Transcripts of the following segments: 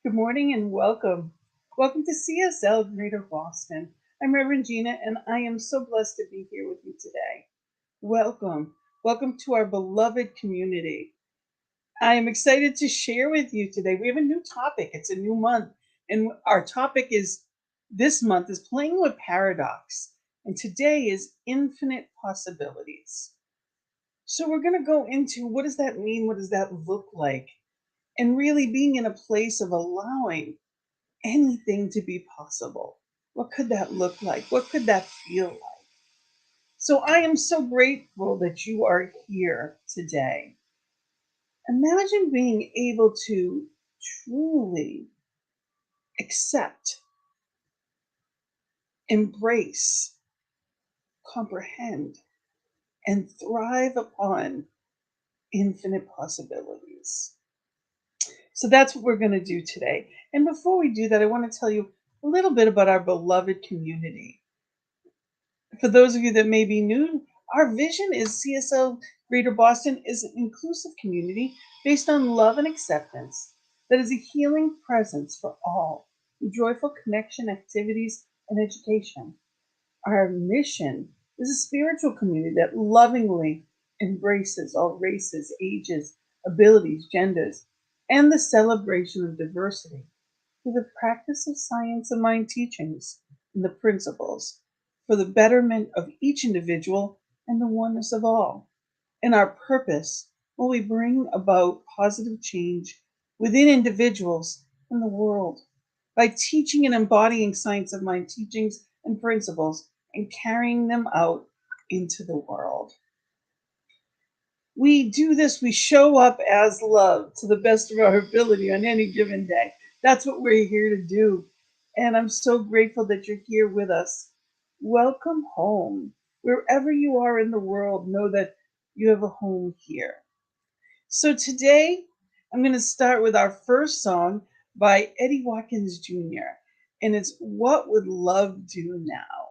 Good morning and welcome. Welcome to CSL Greater Boston. I'm Rev Gina and I am so blessed to be here with you today. Welcome. Welcome to our beloved community. I am excited to share with you today. We have a new topic. It's a new month. And our topic is this month is playing with paradox. And today is infinite possibilities. So we're going to go into what does that mean? What does that look like? And really being in a place of allowing anything to be possible. What could that look like? What could that feel like? So I am so grateful that you are here today. Imagine being able to truly accept, embrace, comprehend, and thrive upon infinite possibilities. So that's what we're going to do today. And before we do that, I want to tell you a little bit about our beloved community. For those of you that may be new, our vision is CSL Greater Boston is an inclusive community based on love and acceptance that is a healing presence for all, joyful connection, activities, and education. Our mission is a spiritual community that lovingly embraces all races, ages, abilities, genders, and the celebration of diversity through the practice of science and mind teachings and the principles for the betterment of each individual and the oneness of all. And our purpose will we bring about positive change within individuals and the world by teaching and embodying science of mind teachings and principles and carrying them out into the world. We do this, we show up as love to the best of our ability on any given day. That's what we're here to do. And I'm so grateful that you're here with us. Welcome home. Wherever you are in the world, know that you have a home here. So today, I'm going to start with our first song by Eddie Watkins Jr. And it's What Would Love Do Now?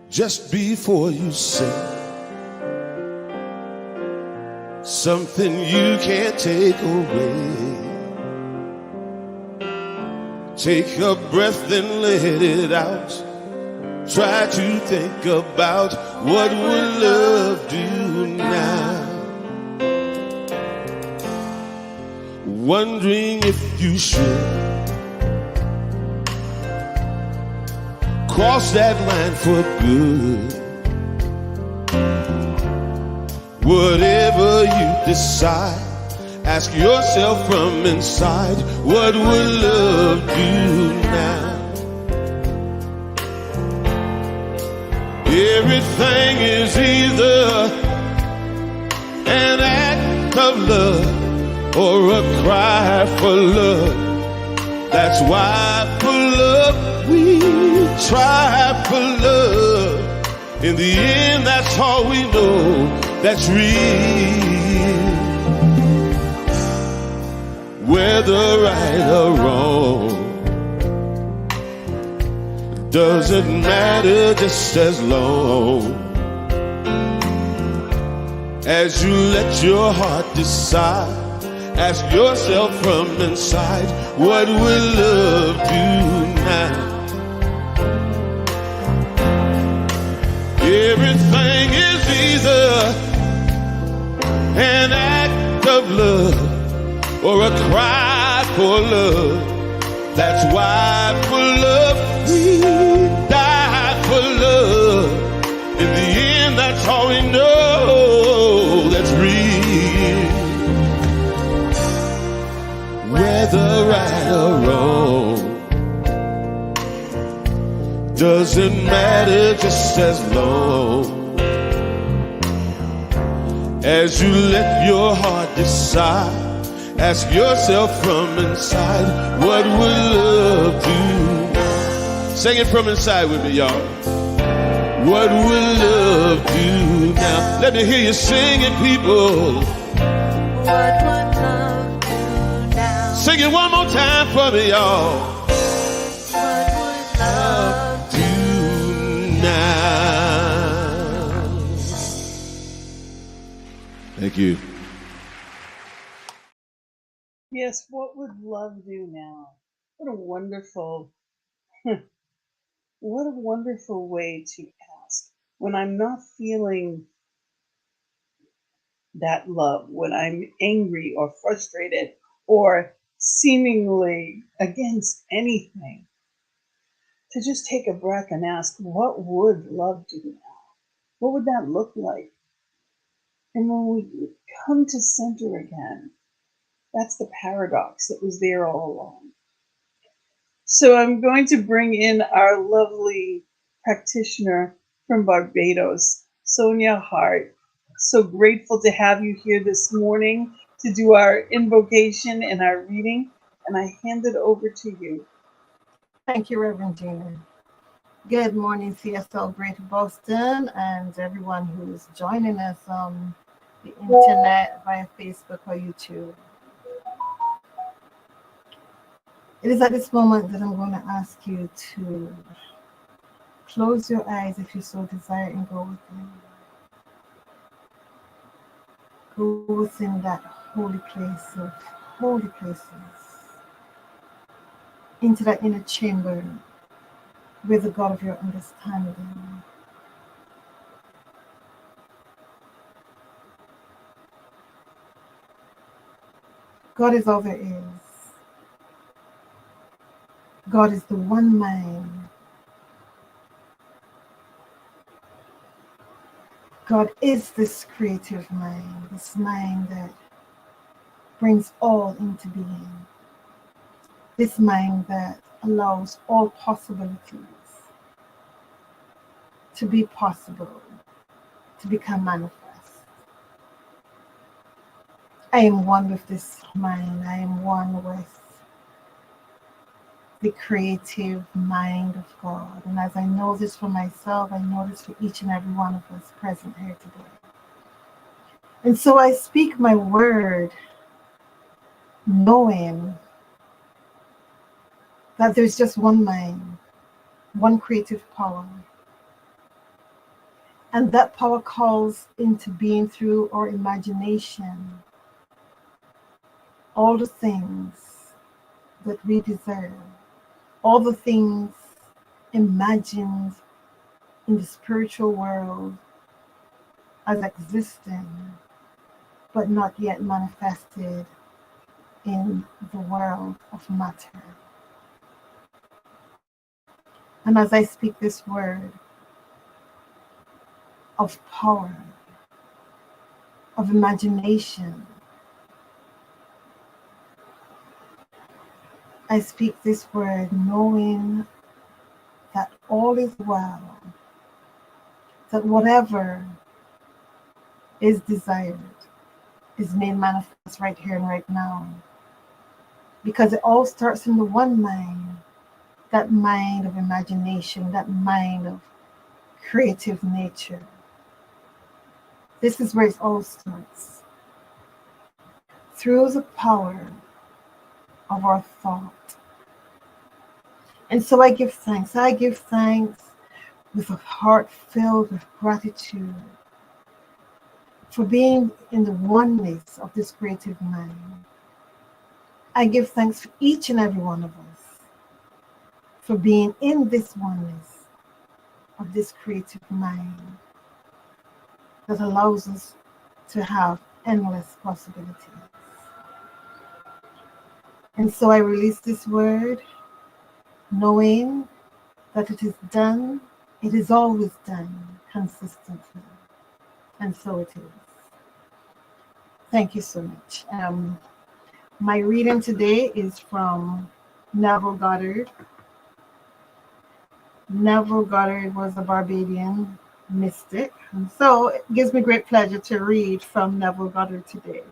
Just before you say something you can't take away, take a breath, then let it out. Try to think about what would love do now. Wondering if you should cross that line for good. Whatever you decide, ask yourself from inside, what would love do now? Everything is either an act of love or a cry for love. That's why for love we try for love. In the end, that's all we know that's real. Whether right or wrong doesn't matter, just as long as you let your heart decide. Ask yourself from inside, what will love do now? Everything is either an act of love or a cry for love. That's why for love we die for love. In the end, that's all we know that's real. Whether right or wrong doesn't matter, just as long as you let your heart decide. Ask yourself from inside, what would love do? Sing it from inside with me, y'all. What would love do now? Let me hear you sing it, people. What would love do now? Sing it one more time for me, y'all. What would love Do now. Thank you. Yes, what would love do now? What a wonderful, what a wonderful way to ask. When I'm not feeling that love, when I'm angry or frustrated or seemingly against anything, to just take a breath and ask, what would love do now? What would that look like? And when we come to center again, that's the paradox that was there all along. So I'm going to bring in our lovely practitioner from Barbados, Sonia Hart. So grateful to have you here this morning to do our invocation and our reading. And I hand it over to you. Thank you, Rev Gina. Good morning, CSL Greater Boston, and everyone who is joining us on the internet via Facebook or YouTube. It is at this moment that I'm going to ask you to close your eyes if you so desire and go within. Go within that holy place of holy places, into that inner chamber with the God of your understanding. God is all there is. God is the one mind. God is this creative mind, this mind that brings all into being, this mind that allows all possibilities to be possible, to become manifest. I am one with this mind. I am one with the creative mind of God. And as I know this for myself, I know this for each and every one of us present here today. And so I speak my word, knowing that there's just one mind, one creative power. And that power calls into being through our imagination all the things that we deserve, all the things imagined in the spiritual world as existing, but not yet manifested in the world of matter. And as I speak this word of power, of imagination, I speak this word knowing that all is well, that whatever is desired is made manifest right here and right now. Because it all starts in the one mind, that mind of imagination, that mind of creative nature. This is where it all starts. Through the power of our thought. And so I give thanks. I give thanks with a heart filled with gratitude for being in the oneness of this creative mind. I give thanks for each and every one of us for being in this oneness of this creative mind that allows us to have endless possibilities. And so I release this word knowing that it is done, it is always done consistently. And so it is. Thank you so much. My reading today is from Neville Goddard. Neville Goddard was a Barbadian mystic. And so it gives me great pleasure to read from Neville Goddard today.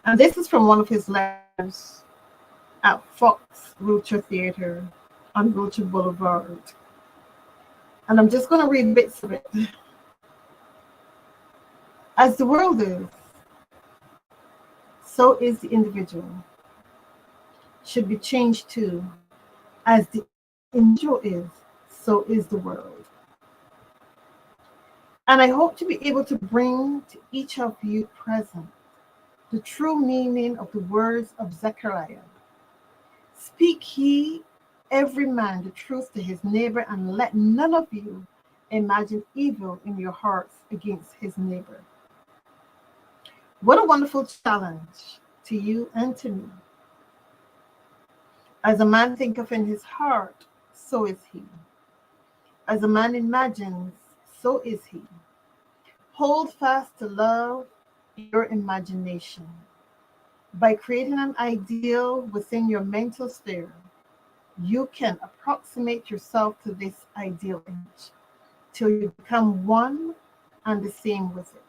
And this is from one of his letters at Fox Wilshire Theatre on Wilshire Boulevard. And I'm just going to read bits of it. As the world is, so is the individual. Should be changed to, as the individual is, so is the world. And I hope to be able to bring to each of you present the true meaning of the words of Zechariah. Speak ye every man the truth to his neighbor, and let none of you imagine evil in your hearts against his neighbor. What a wonderful challenge to you and to me. As a man thinketh in his heart, so is he. As a man imagines, so is he. Hold fast to love in your imagination. By creating an ideal within your mental sphere, you can approximate yourself to this ideal image till you become one and the same with it,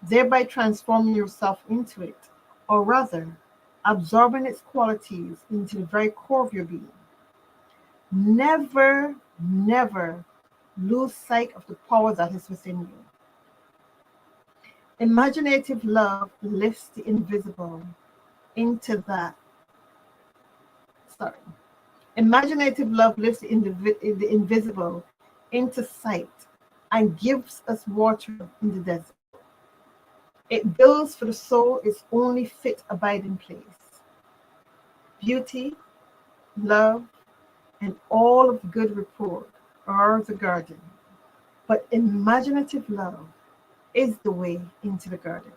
thereby transforming yourself into it, or rather, absorbing its qualities into the very core of your being. Never, never lose sight of the power that is within you. Imaginative love lifts the invisible into that. Sorry. Imaginative love lifts the invisible into sight and gives us water in the desert. It builds for the soul its only fit abiding place. Beauty, love, and all of good report are the garden, but imaginative love is the way into the garden.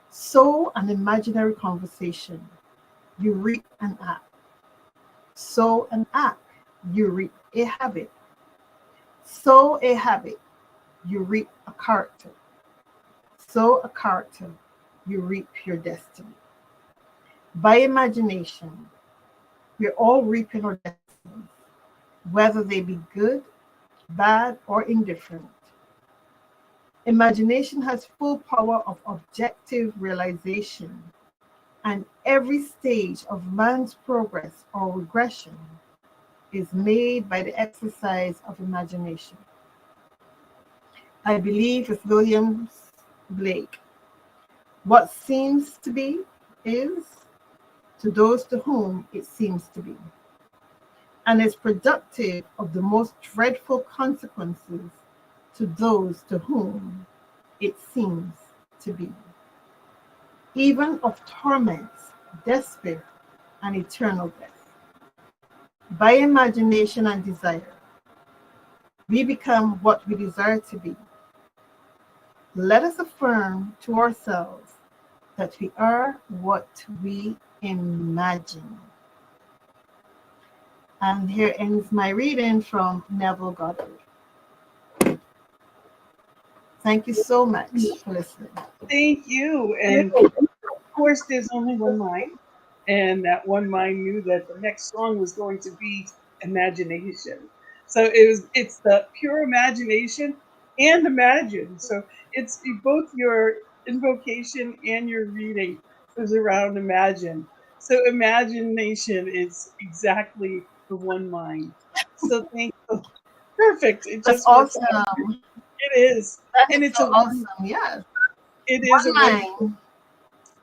Sow an imaginary conversation, you reap an act. Sow an act, you reap a habit. Sow a habit, you reap a character. Sow a character, you reap your destiny. By imagination, we're all reaping our destinies, whether they be good, bad, or indifferent. Imagination has full power of objective realization, and every stage of man's progress or regression is made by the exercise of imagination. I believe with Williams Blake, what seems to be is to those to whom it seems to be, and is productive of the most dreadful consequences to those to whom it seems to be, even of torments, despair, and eternal death. By imagination and desire, we become what we desire to be. Let us affirm to ourselves that we are what we imagine. And here ends my reading from Neville Goddard. Thank you so much for listening. Thank you. And of course, there's only one mind. And that one mind knew that the next song was going to be imagination. So it's the pure imagination and imagine. So it's both your invocation and your reading is around imagine. So imagination is exactly the one mind. So thank you. Perfect. It That's just works out. awesome. It is. That And is it's so a awesome. Yes. it is One a wonderful. mind.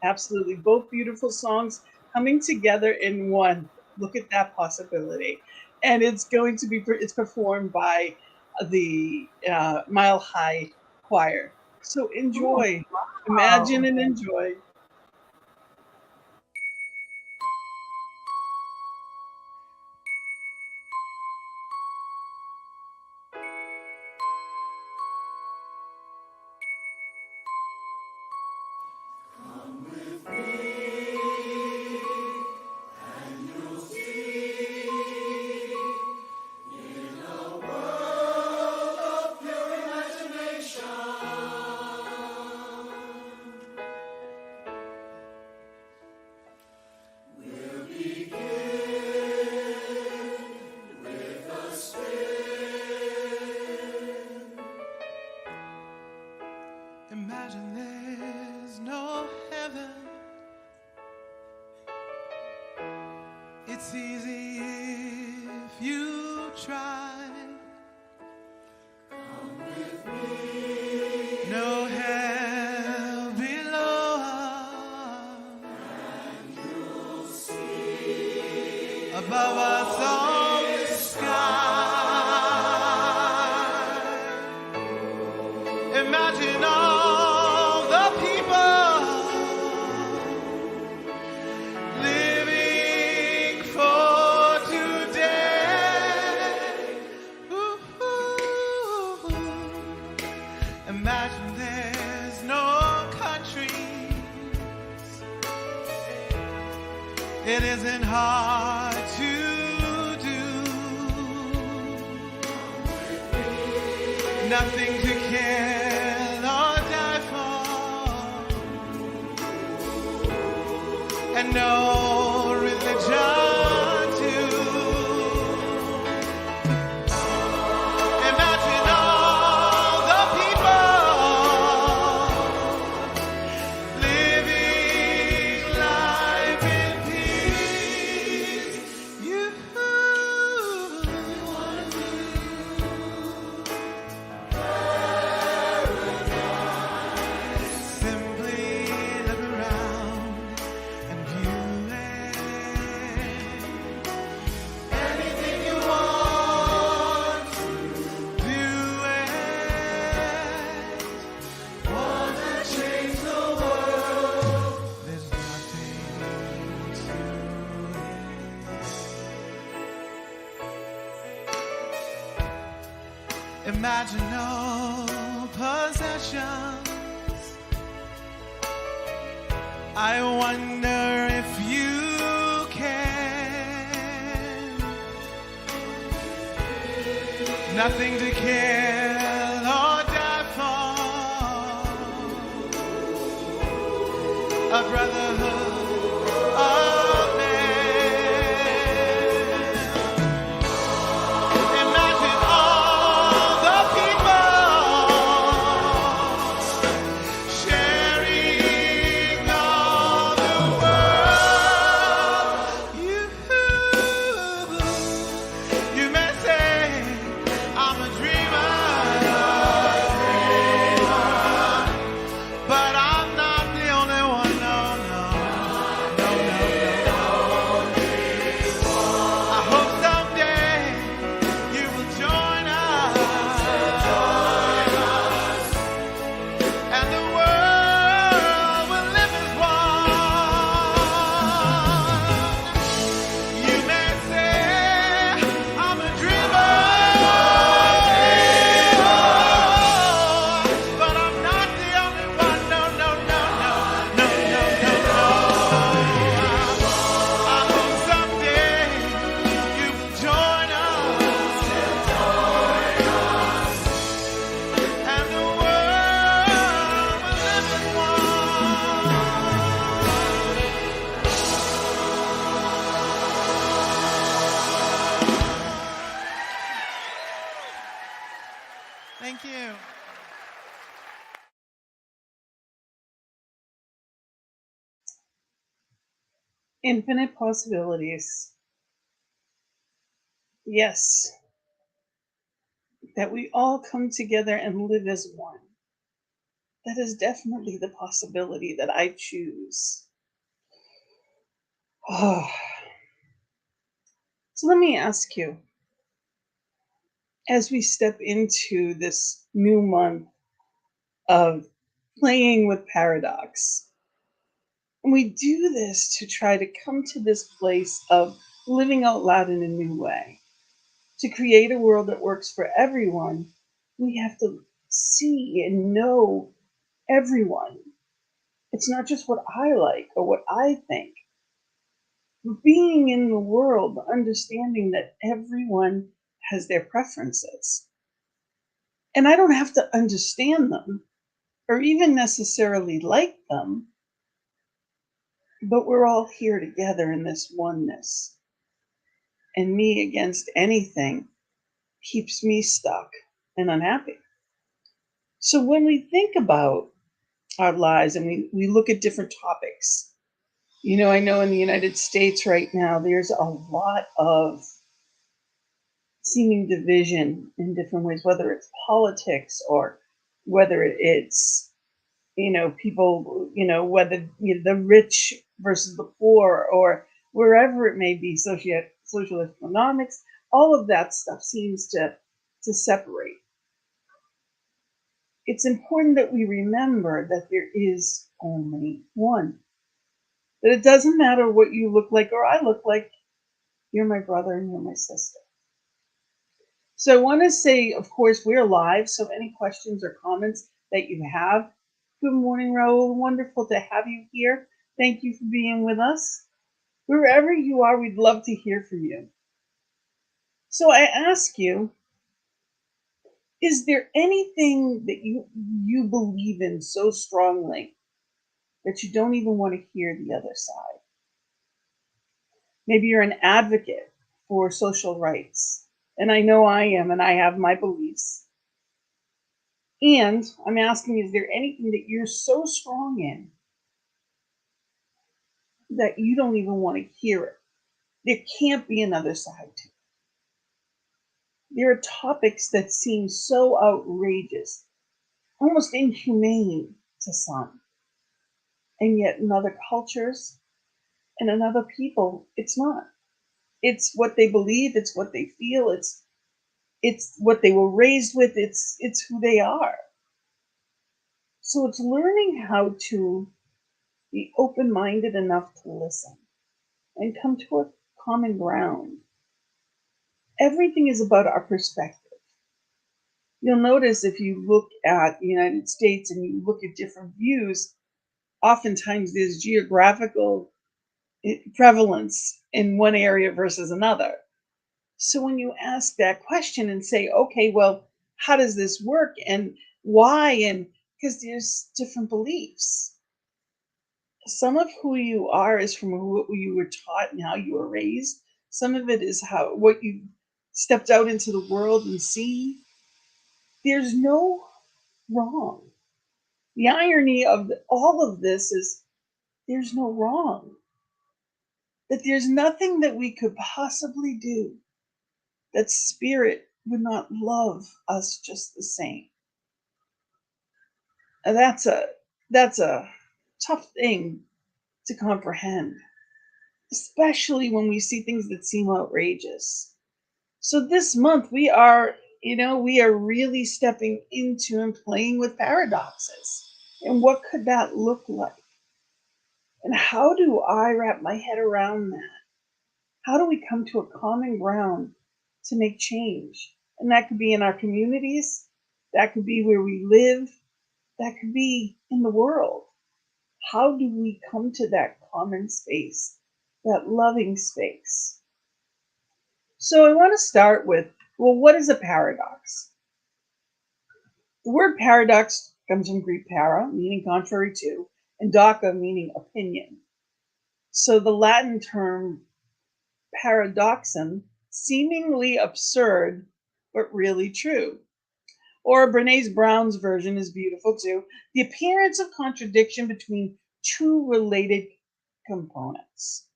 Absolutely. Both beautiful songs coming together in one. Look at that possibility. And it's going to be, it's performed by the Mile High Choir. So Oh, enjoy. Imagine wow. and enjoy. Imagine there's no heaven. It's easy if you try. above us on the sky. Imagine all the people living for today. Ooh. Imagine there's no countries. It isn't hard to do. Nothing to kill or die for, and no religion too. Imagine all the people living life in peace. You want to simply look around and view it. Anything you want, do it. Want to change the world? There's nothing to it. Imagine no possessions. I wonder if you can. Nothing to kill or die for. A brotherhood of men. Imagine all the people sharing all the world. You may say I'm a dreamer, but I'm not the only one. No, no, no, no, no. I hope someday you will join us, and the world will live as one. You may say I'm a dreamer, but I'm not the only one. No, no, no, no, no, no, no, no. I hope someday you will join us, and the world will live as one. Thank you. Infinite possibilities. Yes, that we all come together and live as one. That is definitely the possibility that I choose. Oh. So let me ask you, as we step into this new month of playing with paradox, and we do this to try to come to this place of living out loud in a new way. To create a world that works for everyone, we have to see and know everyone. It's not just what I like or what I think. Being in the world, understanding that everyone has their preferences. And I don't have to understand them or even necessarily like them, but we're all here together in this oneness. And me against anything keeps me stuck and unhappy. So when we think about our lives and we look at different topics, I know in the United States right now, there's a lot of seeming division in different ways, whether it's politics or whether it's, people, whether the rich versus the poor or wherever it may be, social economics, all of that stuff seems to separate. It's important that we remember that there is only one. That it doesn't matter what you look like or I look like, you're my brother and you're my sister. So I want to say, of course, we're live, so any questions or comments that you have. Good morning, Raul. Wonderful to have you here. Thank you for being with us. Wherever you are, we'd love to hear from you. So I ask you, is there anything that you believe in so strongly that you don't even want to hear the other side? Maybe you're an advocate for social rights, and I know I am, and I have my beliefs. And I'm asking, is there anything that you're so strong in that you don't even want to hear it? There can't be another side to it. There are topics that seem so outrageous, almost inhumane to some. And yet in other cultures and in other people, it's not. It's what they believe, it's what they feel, it's what they were raised with, it's who they are. So it's learning how to be open-minded enough to listen and come to a common ground. Everything is about our perspective. You'll notice if you look at the United States and you look at different views, oftentimes there's geographical prevalence in one area versus another. So when you ask that question and say, okay, well, how does this work and why? And because there's different beliefs. Some of who you are is from what you were taught and how you were raised. Some of it is how what you stepped out into the world and see. There's no wrong. The irony of all of this is there's no wrong. That there's nothing that we could possibly do that spirit would not love us just the same. And that's a tough thing to comprehend, especially when we see things that seem outrageous. So this month we are really stepping into and playing with paradoxes. And what could that look like? And how do I wrap my head around that? How do we come to a common ground to make change? And that could be in our communities, that could be where we live, that could be in the world. How do we come to that common space, that loving space? So I want to start with, well, what is a paradox? The word paradox comes from Greek para, meaning contrary to, and doxa, meaning opinion. So the Latin term paradoxon, seemingly absurd, but really true. Or Brene Brown's version is beautiful too. The appearance of contradiction between two related components.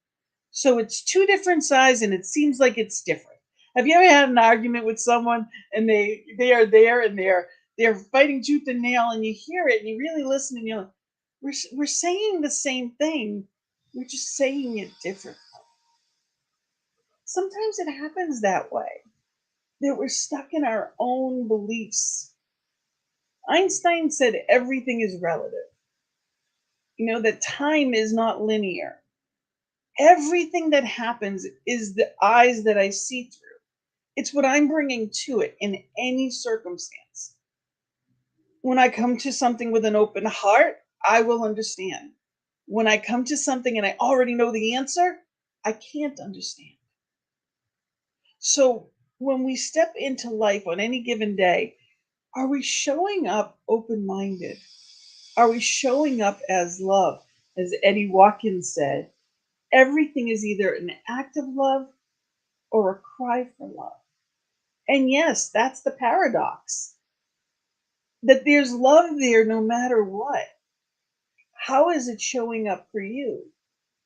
So it's two different sides and it seems like it's different. Have you ever had an argument with someone and they are there and they're fighting tooth and nail and you hear it and you really listen and you're like, we're saying the same thing, we're just saying it differently. Sometimes it happens that way, that we're stuck in our own beliefs. Einstein said everything is relative. That time is not linear. Everything that happens is the eyes that I see through. It's what I'm bringing to it in any circumstance. When I come to something with an open heart, I will understand. When I come to something and I already know the answer, I can't understand. So when we step into life on any given day, are we showing up open-minded? Are we showing up as love? As Eddie Watkins said, everything is either an act of love or a cry for love. And yes, that's the paradox. That there's love there no matter what. How is it showing up for you?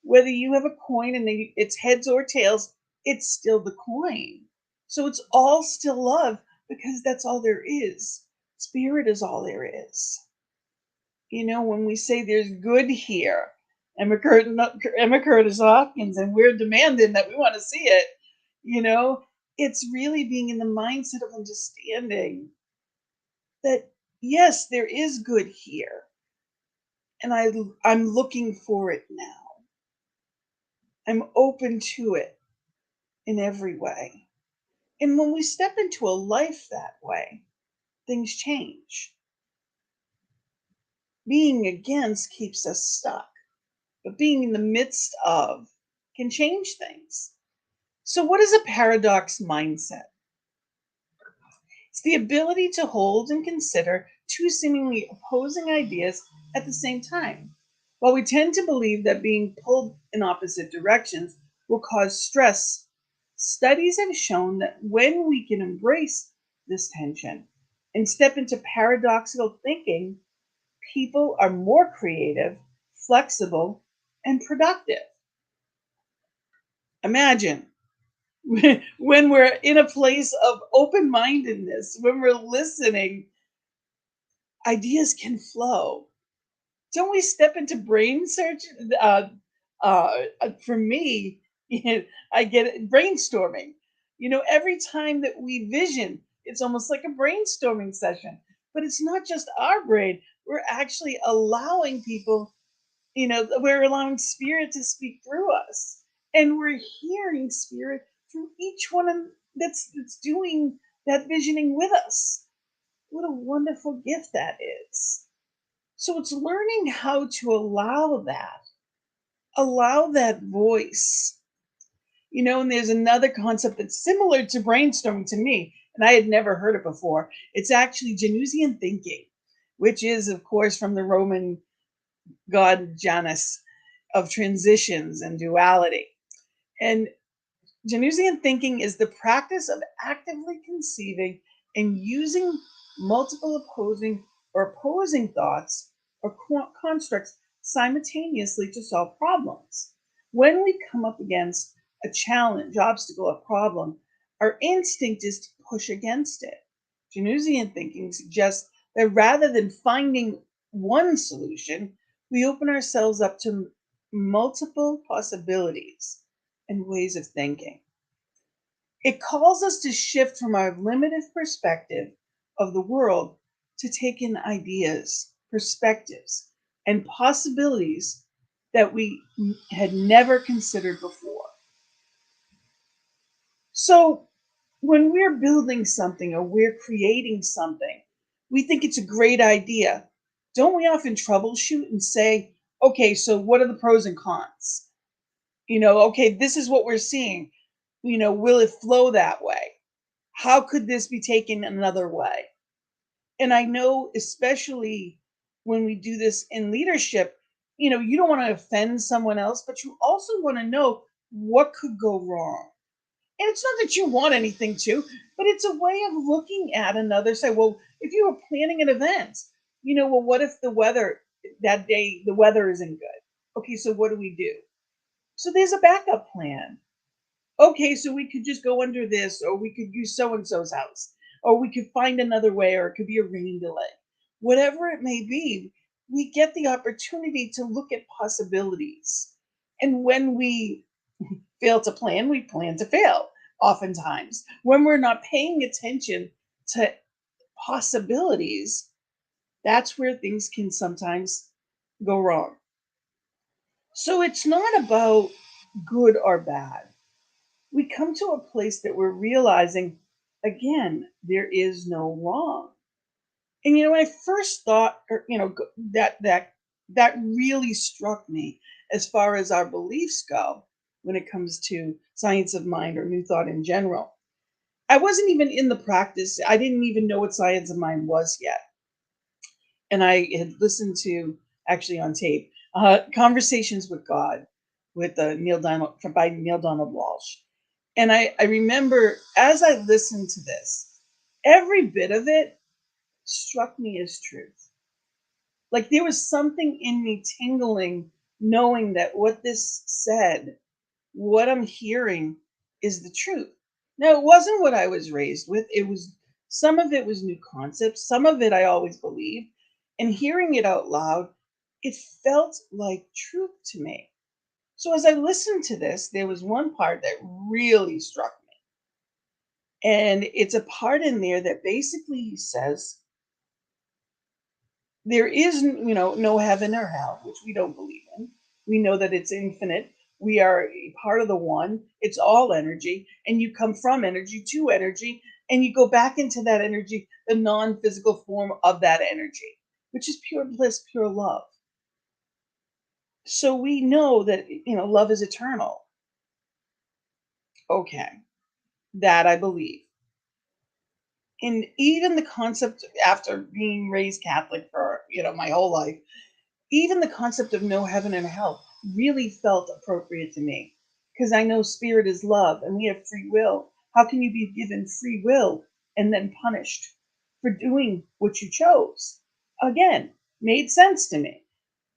Whether you have a coin and it's heads or tails, it's still the coin. So it's all still love because that's all there is. Spirit is all there is. When we say there's good here, Emma Curtis Hopkins, and we're demanding that we want to see it, You know, it's really being in the mindset of understanding that yes, there is good here, and I'm looking for it now. I'm open to it in every way. And when we step into a life that way, things change. Being against keeps us stuck, but being in the midst of can change things. So, what is a paradox mindset? It's the ability to hold and consider two seemingly opposing ideas at the same time. While we tend to believe that being pulled in opposite directions will cause stress, studies have shown that when we can embrace this tension and step into paradoxical thinking, people are more creative, flexible, and productive. Imagine when we're in a place of open mindedness, when we're listening, ideas can flow. Don't we step into brain search? For me, I get it, brainstorming. Every time that we vision, it's almost like a brainstorming session. But it's not just our brain. We're actually allowing people, we're allowing spirit to speak through us. And we're hearing spirit through each that's doing that visioning with us. What a wonderful gift that is. So it's learning how to allow that voice. And there's another concept that's similar to brainstorming to me, and I had never heard it before. It's actually Januszian thinking, which is, of course, from the Roman god Janus of transitions and duality. And Januszian thinking is the practice of actively conceiving and using multiple opposing thoughts or constructs simultaneously to solve problems. When we come up against a challenge, obstacle, or problem, our instinct is to push against it. Januszian thinking suggests that rather than finding one solution, we open ourselves up to multiple possibilities and ways of thinking. It calls us to shift from our limited perspective of the world to take in ideas, perspectives, and possibilities that we had never considered before. So, when we're building something or we're creating something, we think it's a great idea. Don't we often troubleshoot and say, okay, so what are the pros and cons? Okay, this is what we're seeing. Will it flow that way? How could this be taken another way? And I know, especially when we do this in leadership, you don't want to offend someone else, but you also want to know what could go wrong. And it's not that you want anything to, but it's a way of looking at another. Say, well, if you were planning an event, well, what if the weather that day, the weather isn't good? Okay, so what do we do? So there's a backup plan. Okay, so we could just go under this, or we could use so and so's house, or we could find another way, or it could be a rain delay. Whatever it may be, we get the opportunity to look at possibilities. And when we fail to plan, we plan to fail, oftentimes. When we're not paying attention to possibilities, that's where things can sometimes go wrong. So it's not about good or bad. We come to a place that we're realizing, again, there is no wrong. And when I first thought, or that really struck me as far as our beliefs go when it comes to science of mind or new thought in general. I wasn't even in the practice. I didn't even know what science of mind was yet. And I had listened to, actually on tape, Conversations with God with by Neil Donald Walsh. And I remember as I listened to this, every bit of it struck me as truth. Like there was something in me tingling, knowing that what this said, what I'm hearing, is the truth. Now, it wasn't what I was raised with. Some of it was new concepts, some of it I always believed. And hearing it out loud, it felt like truth to me. So as I listened to this, there was one part that really struck me. And it's a part in there that basically says there is, no heaven or hell, which we don't believe in. We know that it's infinite. We are a part of the one. It's all energy, and you come from energy to energy, and you go back into that energy, the non-physical form of that energy, which is pure bliss, pure love. So we know that, love is eternal. Okay, that I believe. And even the concept, after being raised Catholic for, my whole life, even the concept of no heaven and hell really felt appropriate to me, because I know spirit is love and we have free will. How can you be given free will and then punished for doing what you chose? Again, made sense to me.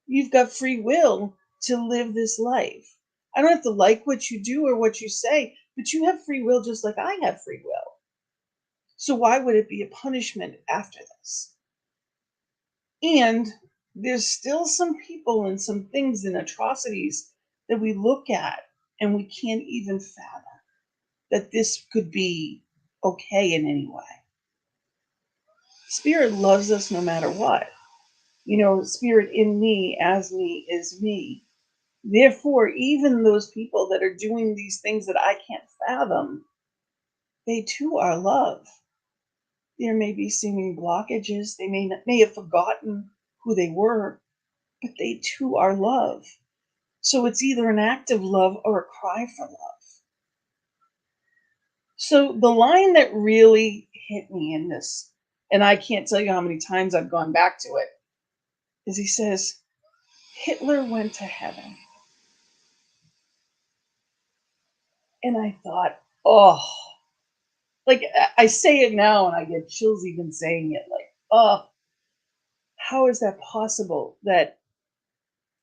You've got free will to live this life. I don't have to like what you do or what you say, but you have free will just like I have free will. So why would it be a punishment after this? And there's still some people and some things and atrocities that we look at and we can't even fathom that this could be okay in any way. Spirit loves us no matter what. Spirit in me, as me, is me. Therefore, even those people that are doing these things that I can't fathom, they too are love. There may be seeming blockages. They may have forgotten who they were, but they too are love. So it's either an act of love or a cry for love. So the line that really hit me in this, and I can't tell you how many times I've gone back to it, is he says, Hitler went to heaven. And I thought, oh, like I say it now and I get chills even saying it. Like, oh, how is that possible that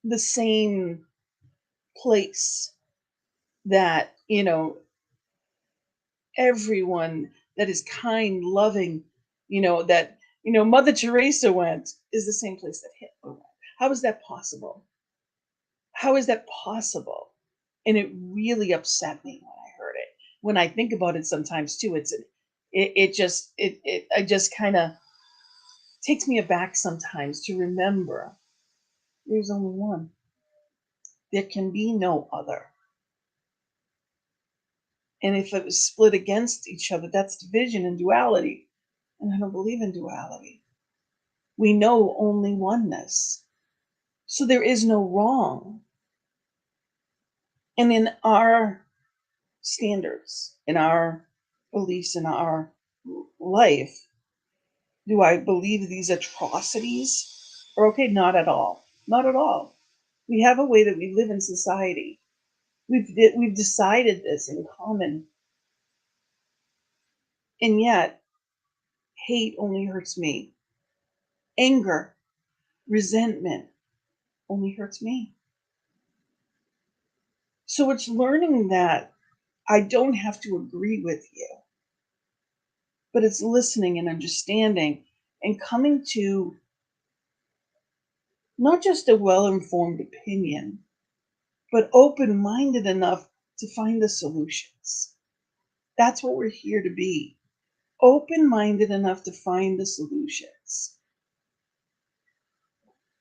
the same place that, everyone that is kind, loving, that, Mother Teresa went, is the same place that Hitler went? How is that possible? How is that possible? And it really upset me when I heard it. When I think about it sometimes too, I just kind of takes me aback sometimes to remember there's only one. There can be no other. And if it was split against each other, that's division and duality. And I don't believe in duality. We know only oneness. So there is no wrong. And in our standards, in our beliefs, in our life, do I believe these atrocities are okay? Not at all. Not at all. We have a way that we live in society. We've decided this in common. And yet, hate only hurts me. Anger, resentment only hurts me. So it's learning that I don't have to agree with you, but it's listening and understanding and coming to not just a well informed opinion, but open minded enough to find the solutions. That's what we're here to be, open minded enough to find the solutions.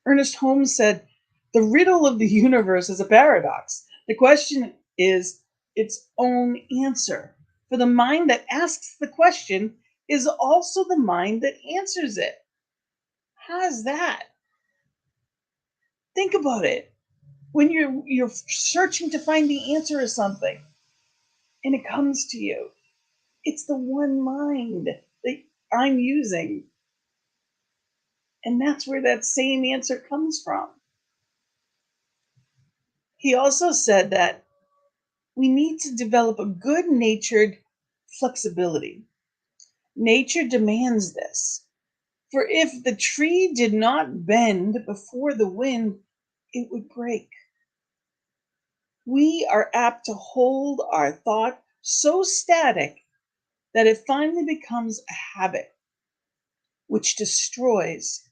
Ernest Holmes said, the riddle of the universe is a paradox. The question is its own answer. For the mind that asks the question is also the mind that answers it. How's that? Think about it. When you're searching to find the answer of something and it comes to you, it's the one mind that I'm using. And that's where that same answer comes from. He also said that we need to develop a good natured flexibility. Nature demands this. For if the tree did not bend before the wind, it would break. We are apt to hold our thought so static that it finally becomes a habit, which destroys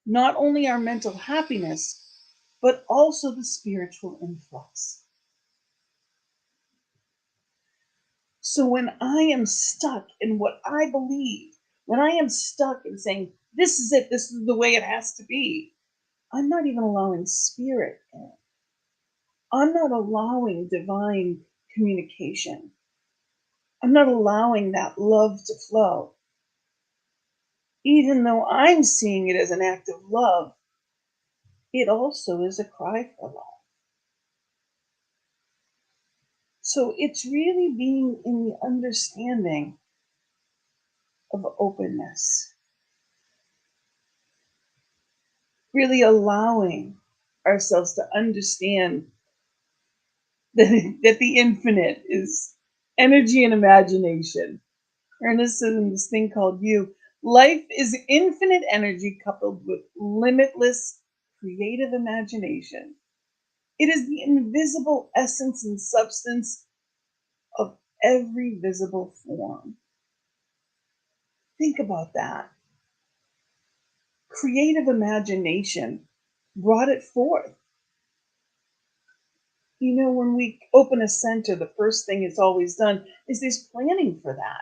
not only our mental happiness, but also the spiritual influx. So when I am stuck in what I believe, when I am stuck in saying, this is it, this is the way it has to be, I'm not even allowing spirit in. I'm not allowing divine communication. I'm not allowing that love to flow. Even though I'm seeing it as an act of love, it also is a cry for love. So it's really being in the understanding of openness, really allowing ourselves to understand that the infinite is energy and imagination. Ernest said in this thing called You, life is infinite energy coupled with limitless creative imagination. It is the invisible essence and substance of every visible form. Think about that. Creative imagination brought it forth. You know, when we open a center, the first thing it's always done is there's planning for that.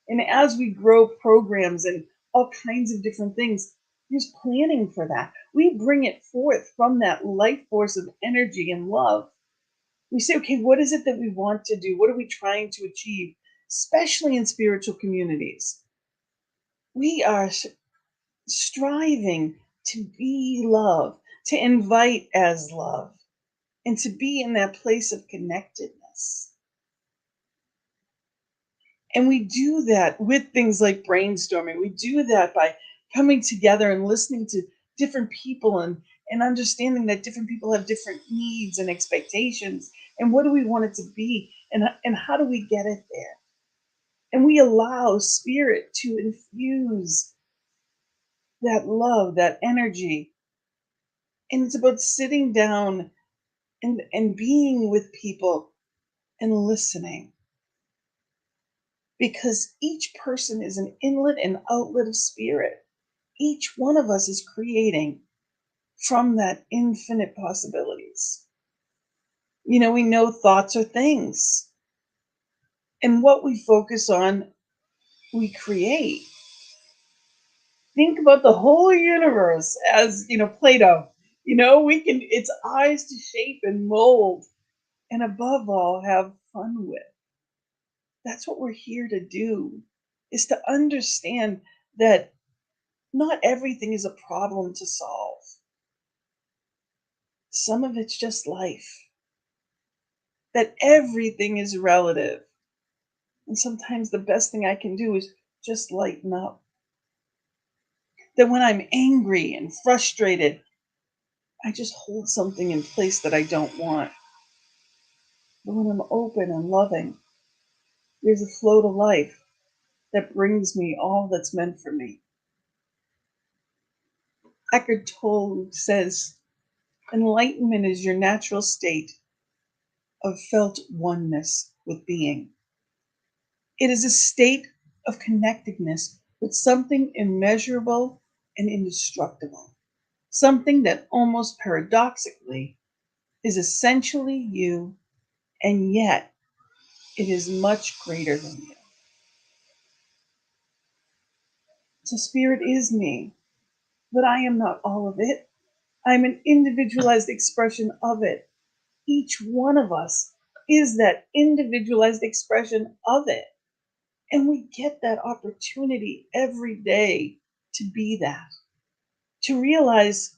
And as we grow programs and all kinds of different things, there's planning for that. We bring it forth from that life force of energy and love. We say, okay, what is it that we want to do? What are we trying to achieve? Especially in spiritual communities. We are striving to be love, to invite as love, and to be in that place of connectedness. And we do that with things like brainstorming. We do that by coming together and listening to different people and understanding that different people have different needs and expectations. And what do we want it to be? And how do we get it there? And we allow spirit to infuse that love, that energy. And it's about sitting down and being with people and listening, because each person is an inlet and outlet of spirit. Each one of us is creating from that infinite possibilities. You know, we know thoughts are things, and what we focus on, we create. Think about the whole universe as, Play-Doh. We can, it's eyes to shape and mold, and above all, have fun with. That's what we're here to do, is to understand that not everything is a problem to solve. Some of it's just life. That everything is relative. And sometimes the best thing I can do is just lighten up. That when I'm angry and frustrated, I just hold something in place that I don't want. But when I'm open and loving, there's a flow to life that brings me all that's meant for me. Eckhart Tolle says, enlightenment is your natural state of felt oneness with being. It is a state of connectedness with something immeasurable and indestructible, something that almost paradoxically is essentially you, and yet it is much greater than you. So, spirit is me, but I am not all of it. I'm an individualized expression of it. Each one of us is that individualized expression of it. And we get that opportunity every day to be that, to realize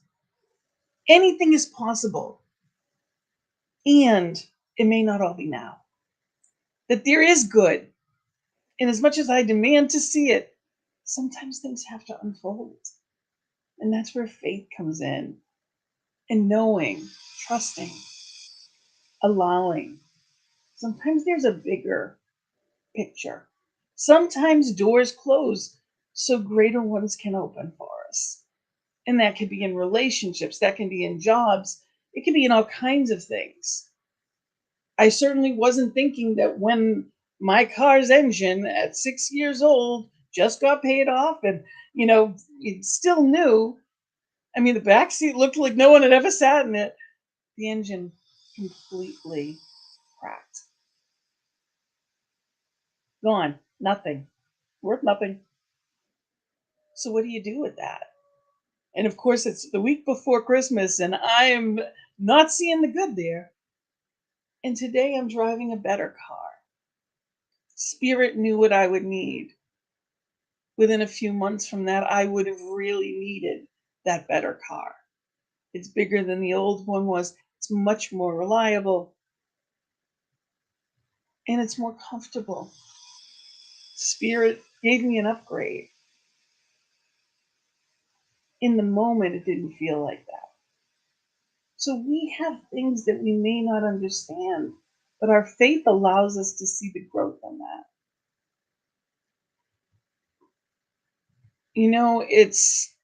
anything is possible, and it may not all be now. That there is good, and as much as I demand to see it, sometimes things have to unfold. And that's where faith comes in, and knowing, trusting, allowing. Sometimes there's a bigger picture. Sometimes doors close so greater ones can open for us. And that could be in relationships, that can be in jobs, it can be in all kinds of things. I certainly wasn't thinking that when my car's engine at 6 years old just got paid off and, it's still new. I mean, the back seat looked like no one had ever sat in it. The engine completely cracked. Gone. Nothing. Worth nothing. So what do you do with that? And of course, it's the week before Christmas, and I am not seeing the good there. And today I'm driving a better car. Spirit knew what I would need. Within a few months from that, I would have really needed that better car. It's bigger than the old one was, it's much more reliable, and it's more comfortable. Spirit gave me an upgrade. In the moment, it didn't feel like that. So we have things that we may not understand, but our faith allows us to see the growth in that. You know, it's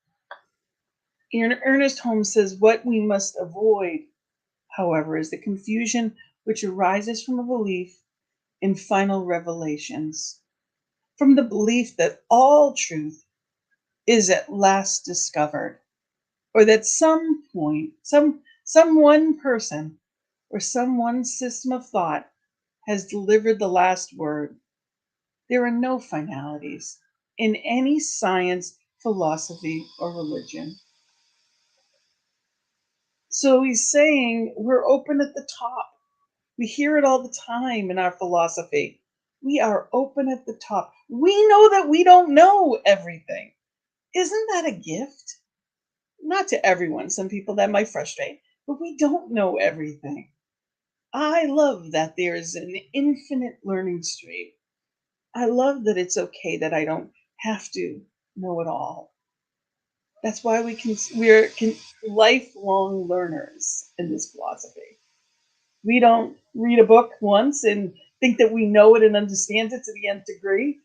Ernest Holmes says, what we must avoid, however, is the confusion which arises from a belief in final revelations, from the belief that all truth is at last discovered, or that some point, some one person or some one system of thought has delivered the last word. There are no finalities in any science, philosophy, or religion. So he's saying we're open at the top. We hear it all the time in our philosophy. We are open at the top. We know that we don't know everything. Isn't that a gift? Not to everyone. Some people that might frustrate, but we don't know everything. I love that there's an infinite learning stream. I love that it's okay that I don't have to know it all. That's why we're lifelong learners in this philosophy. We don't read a book once and think that we know it and understand it to the nth degree.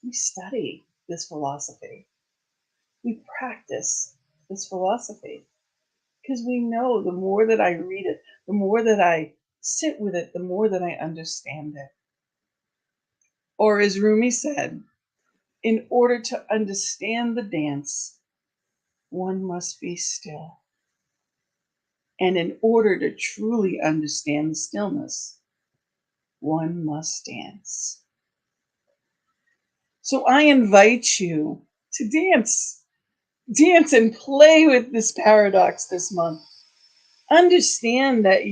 We study this philosophy. We practice this philosophy because we know the more that I read it, the more that I sit with it, the more that I understand it. Or as Rumi said, in order to understand the dance, one must be still. And in order to truly understand the stillness, one must dance. So I invite you to dance. Dance and play with this paradox this month. Understand that,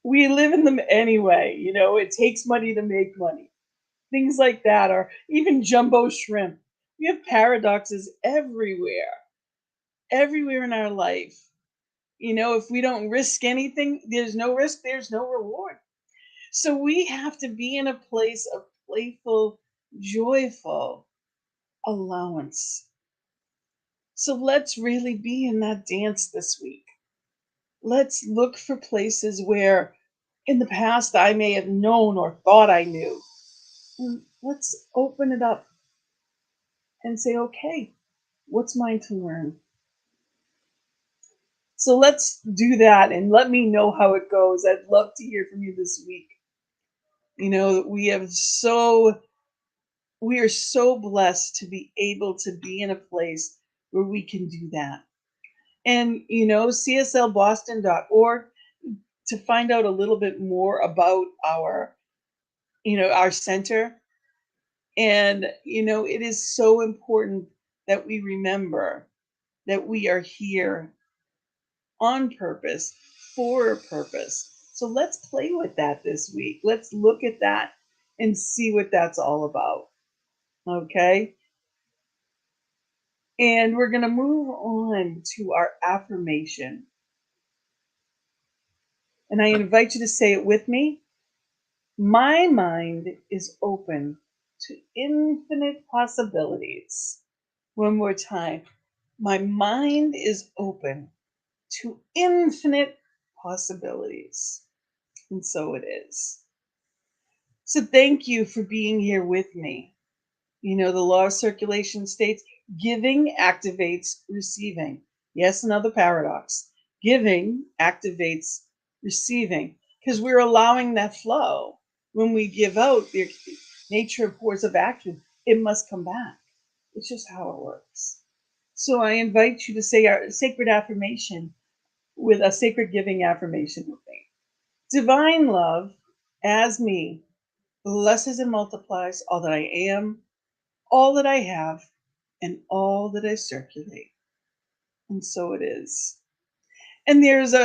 we live in them anyway. It takes money to make money. Things like that, or even jumbo shrimp. We have paradoxes everywhere in our life. If we don't risk anything, there's no risk, there's no reward. So we have to be in a place of playful, joyful allowance. So let's really be in that dance this week. Let's look for places where in the past I may have known or thought I knew. And let's open it up and say, okay, what's mine to learn? So let's do that and let me know how it goes. I'd love to hear from you this week. We are so blessed to be able to be in a place where we can do that. And CSLBoston.org to find out a little bit more about our center. And it is so important that we remember that we are here on purpose, for a purpose. So let's play with that this week. Let's look at that and see what that's all about. Okay? And we're going to move on to our affirmation. And I invite you to say it with me. My mind is open to infinite possibilities. One more time. My mind is open to infinite possibilities. And so it is. So thank you for being here with me. The law of circulation states giving activates receiving. Yes, another paradox. Giving activates receiving because we're allowing that flow. When we give out, the nature of course of action, it must come back. It's just how it works. So I invite you to say our sacred affirmation with a sacred giving affirmation with me. Divine love as me blesses and multiplies all that I am, all that I have, and all that I circulate. And so it is. And there's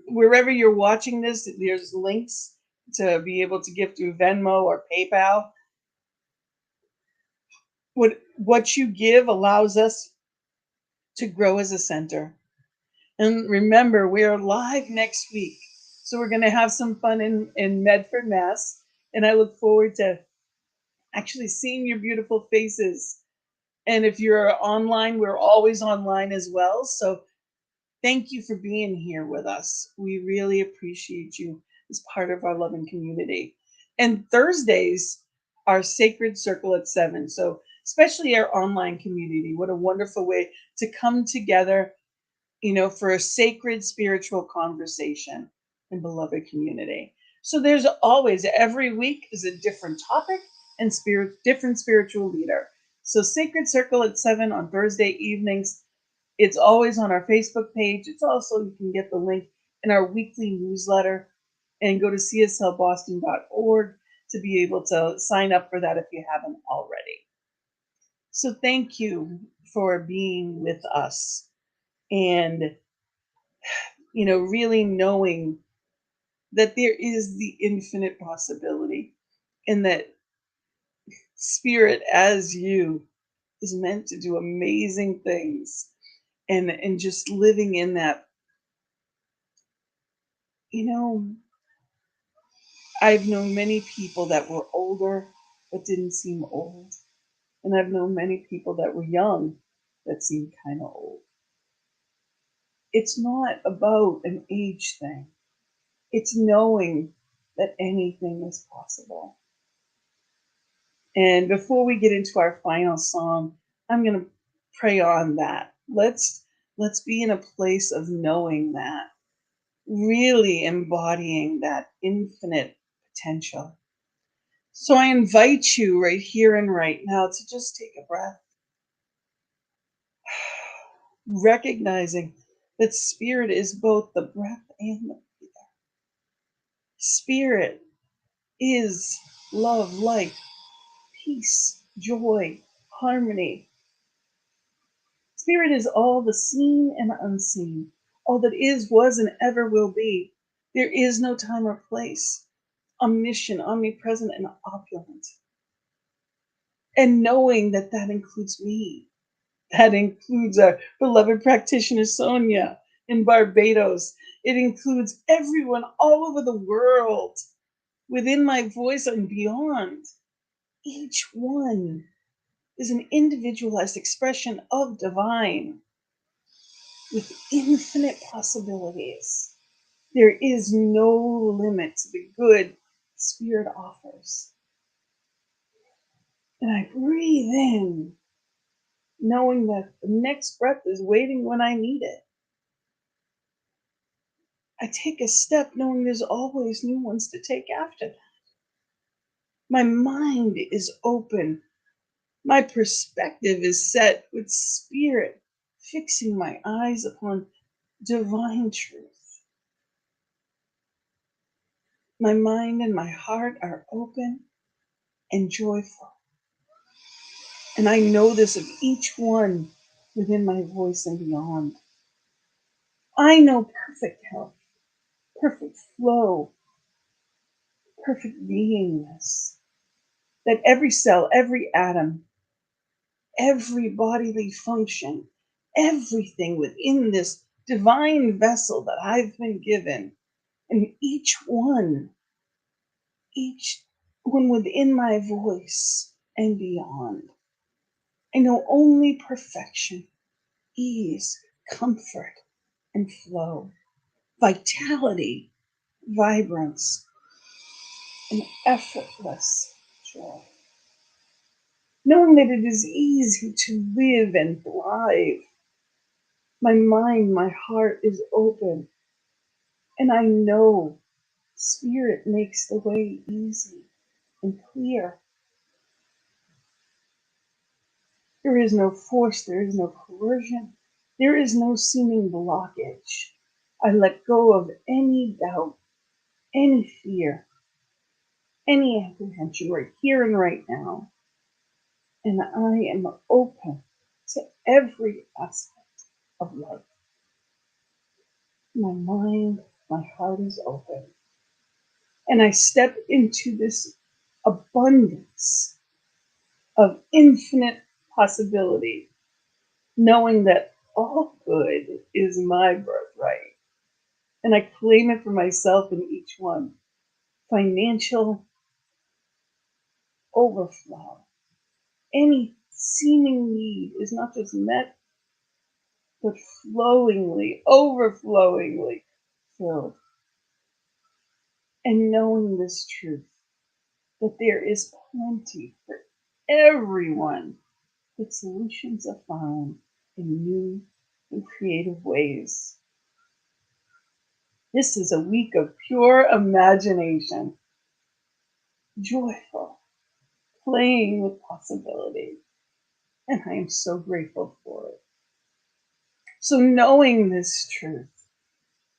wherever you're watching this, there's links to be able to give through Venmo or PayPal. What you give allows us to grow as a center. And remember, we are live next week. So we're going to have some fun in Medford, Mass. And I look forward to actually seeing your beautiful faces. And if you're online, we're always online as well. So thank you for being here with us. We really appreciate you as part of our loving community. And Thursdays are Sacred Circle at 7. So especially our online community, what a wonderful way to come together, for a sacred spiritual conversation and beloved community. So there's always, every week is a different topic and different spiritual leader. So Sacred Circle at 7 on Thursday evenings. It's always on our Facebook page. It's also, you can get the link in our weekly newsletter and go to cslboston.org to be able to sign up for that if you haven't already. So thank you for being with us and, really knowing that there is the infinite possibility and that spirit as you is meant to do amazing things and just living in that. I've known many people that were older but didn't seem old. And I've known many people that were young that seemed kind of old. It's not about an age thing, it's knowing that anything is possible. And before we get into our final song, I'm going to pray on that. Let's be in a place of knowing that, really embodying that infinite potential. So I invite you right here and right now to just take a breath, recognizing that spirit is both the breath and the breather. Spirit is love, light, peace, joy, harmony. Spirit is all the seen and unseen, all that is, was, and ever will be. There is no time or place, omniscient, omnipresent, and opulent. And knowing that that includes me. That includes our beloved practitioner Sonia in Barbados. It includes everyone all over the world, within my voice and beyond. Each one is an individualized expression of divine with infinite possibilities. There is no limit to the good Spirit offers. And I breathe in, knowing that the next breath is waiting when I need it. I take a step knowing there's always new ones to take after that. My mind is open. My perspective is set with spirit, fixing my eyes upon divine truth. My mind and my heart are open and joyful. And I know this of each one within my voice and beyond. I know perfect health, perfect flow, perfect beingness. That every cell, every atom, every bodily function, everything within this divine vessel that I've been given, and each one within my voice and beyond. I know only perfection, ease, comfort, and flow, vitality, vibrance, and effortless joy. Knowing that it is easy to live and thrive. My mind, my heart is open, and I know Spirit makes the way easy and clear. There is no force, there is no coercion, there is no seeming blockage. I let go of any doubt, any fear, any apprehension right here and right now. And I am open to every aspect of life. My mind, my heart is open. And I step into this abundance of infinite possibility, knowing that all good is my birthright. And I claim it for myself in each one. Financial overflow. Any seeming need is not just met, but flowingly, overflowingly filled. And knowing this truth, that there is plenty for everyone, that solutions are found in new and creative ways. This is a week of pure imagination, joyful, playing with possibility, and I am so grateful for it. So knowing this truth,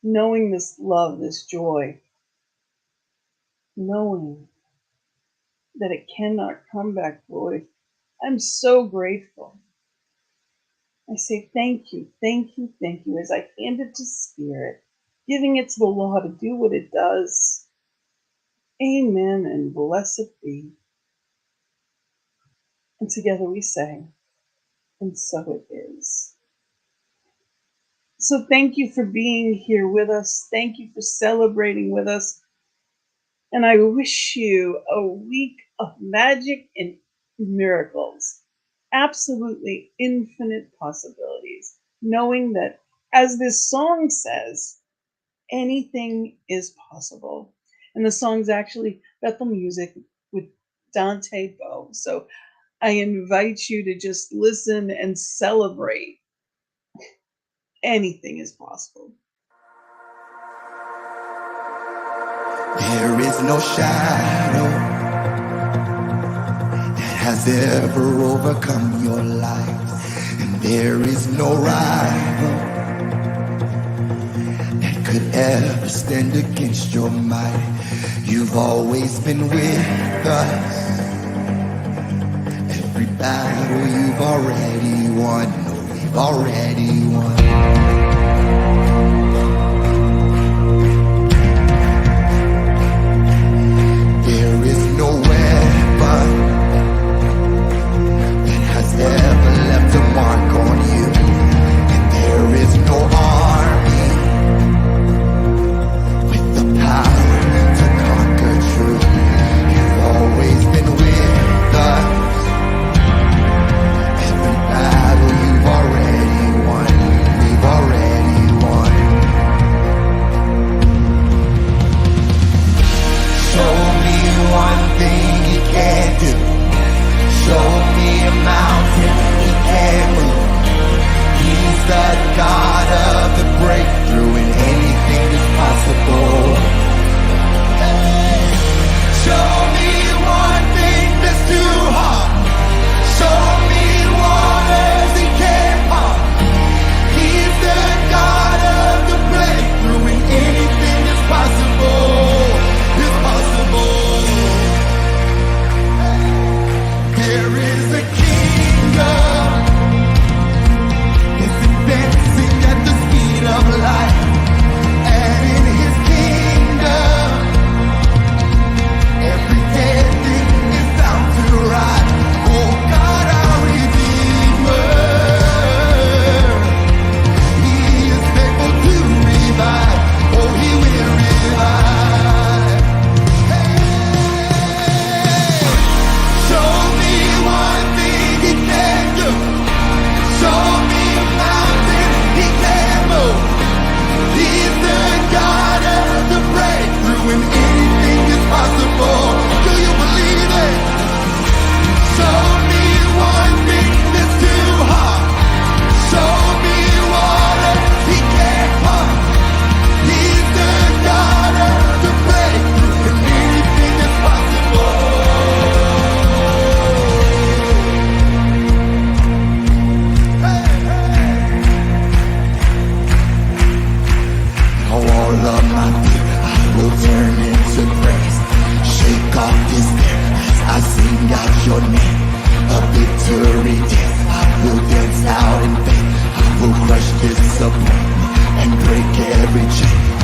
knowing this love, this joy, knowing that it cannot come back void, I'm so grateful. I say thank you, thank you, thank you as I hand it to Spirit, giving it to the law to do what it does. Amen and blessed be. And together we say, and so it is. So thank you for being here with us. Thank you for celebrating with us. And I wish you a week of magic and miracles. Absolutely infinite possibilities. Knowing that, as this song says, anything is possible. And the song's actually Bethel Music with Dante Bowe. So I invite you to just listen and celebrate. Anything is possible. There is no shadow that has ever overcome your life, and there is no rival that could ever stand against your might. You've always been with us. Every battle you've already won. No, we've already won. No weapon that has ever left a mark on you, and there is no army with the power to conquer truth. You've always been with us. Every battle you've already won. We've already won. Show me one thing he can't do. Show me a mountain he can't move. He's the God of the breakthrough, and anything is possible. Show me one thing that's too hard. Show me waters he can't part. He's the God of the breakthrough, and anything is possible. Is possible. There is a kingdom. It's advancing at the speed of light. And in his kingdom, every dead thing is bound to rise. Oh God, our Redeemer, he is faithful to revive. Oh, he will revive. Show me one thing he can do. Show me a mountain he can move. He's the God of the breakthrough, and anything is possible. Do you believe it? Show me one thing that's too hard. Show me water he can't part. He's the God of the breakthrough, and anything is possible. All of my fear I will turn into grace. Shake off out your name, a victory dance. I will dance out in faith. I will crush disappointment and break every chain.